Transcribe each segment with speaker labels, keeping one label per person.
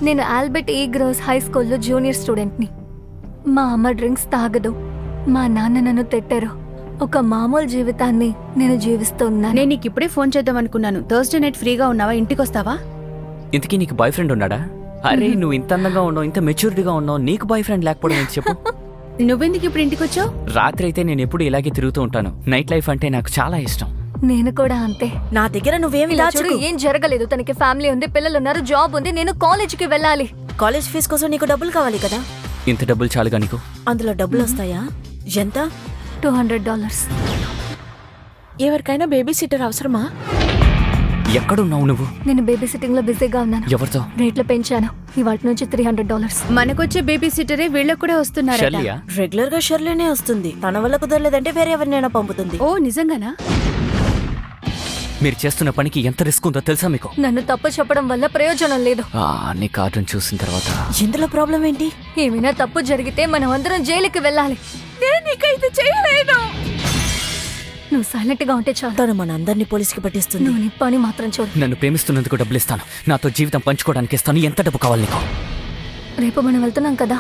Speaker 1: నేను ఆల్బర్ట్ ఈ gross high స్కూల్లో జూనియర్ స్టూడెంట్ని. మా అమ్మ డ్రింక్స్ తాగదు, మా నాన్న నన్ను తిట్టారు. ఒక మామూలు జీవితాన్ని నేను జీవిస్తున్నాను.
Speaker 2: నేను నీకు ఇప్పుడే ఫోన్ చేద్దాం అనుకున్నాను. థర్స్డే నైట్ ఫ్రీగా ఉన్నావా? ఇంటికి వస్తావా?
Speaker 3: ఇంతకీ నీకు బాయ్ ఫ్రెండ్ ఉన్నాడా? అరే నువ్వు ఇంత అందంగా ఉన్నావు, ఇంత మెచ్యూరిటీగా ఉన్నావు, నీకు బాయ్ ఫ్రెండ్ లేకపోవడం ఏంటి చెప్పు?
Speaker 2: నువ్వెందుకు ఇప్పుడు ఇంటికి వచ్చావు?
Speaker 3: రాత్రి అయితే నేను ఎప్పుడు ఇలాగే తిరుగుతూ ఉంటాను. నైట్ లైఫ్ అంటే నాకు చాలా ఇష్టం.
Speaker 1: నేను కూడా అంతే.
Speaker 4: నా దగ్గర నువ్వేమి
Speaker 1: చూడు, ఏం జరగలేదు. తనకి ఫ్యామిలీ ఉంది, పిల్లలు ఉన్నారు, జాబ్ ఉంది. నేను కాలేజీకి వెళ్ళాలి.
Speaker 4: కాలేజ్ ఫీజు కోసం నీకు డబ్బులు కావాలి కదా.
Speaker 3: ఇంత డబ్బులు చాలుగా నీకు?
Speaker 4: అందులో డబ్బులు వస్తాయా? ఎంత?
Speaker 1: $200.
Speaker 4: ఎవరికైనా బేబీ సిట్టర్ అవసరమా?
Speaker 3: ఎక్కడున్నావు నువ్వు?
Speaker 1: నేను బేబీ సిట్టింగ్ లో బిజీగా ఉన్నాను.
Speaker 3: ఎవరితో?
Speaker 1: రేట్లు పెంచాను. ఇవాటి నుంచి $300.
Speaker 2: మనకొచ్చే బేబీ సిట్టరే వీళ్ళకి కూడా వస్తున్నారు.
Speaker 4: రెగ్యులర్ గా షర్లేనే వస్తుంది. తన వల్ల కుదరలేదంటే వేరే ఎవరినైనా పంపుతుంది.
Speaker 2: ఓ నిజంగానా?
Speaker 3: మీరు చేస్తున్న పనికి ఎంత రిస్క్ ఉందో తెలుసా మీకు?
Speaker 1: నన్ను తప్పు చెప్పడం వల్ల ప్రయోజనం లేదు.
Speaker 3: నీ కార్టూన్ చూసిన తర్వాత
Speaker 4: ఇందులో ప్రాబ్లం ఏంటి?
Speaker 1: ఏమైనా తప్పు జరిగితే మనం అందరం జైలుకి వెళ్ళాలి. నేను నీకైతే చేయలేను. నువ్వు సైలెంట్ గా ఉంటే చాలు.
Speaker 4: తను మన అందరినీ పోలీసుకి పట్టిస్తుంది.
Speaker 1: నువ్వు నీ పని మాత్రం చూడు.
Speaker 3: నన్ను ప్రేమిస్తున్నందుకు డబ్బులు ఇస్తాను, నాతో జీవితం పంచుకోవడానికి ఇస్తాను. ఎంత డబ్బు కావాలి నీకు?
Speaker 1: రేపు మనం వెళ్తున్నాం కదా.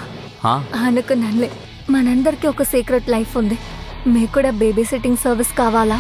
Speaker 1: అనుకున్నానులే, మనందరికీ ఒక సీక్రెట్ లైఫ్ ఉంది. మీకు కూడా బేబీ సిట్టింగ్ సర్వీస్ కావాలా?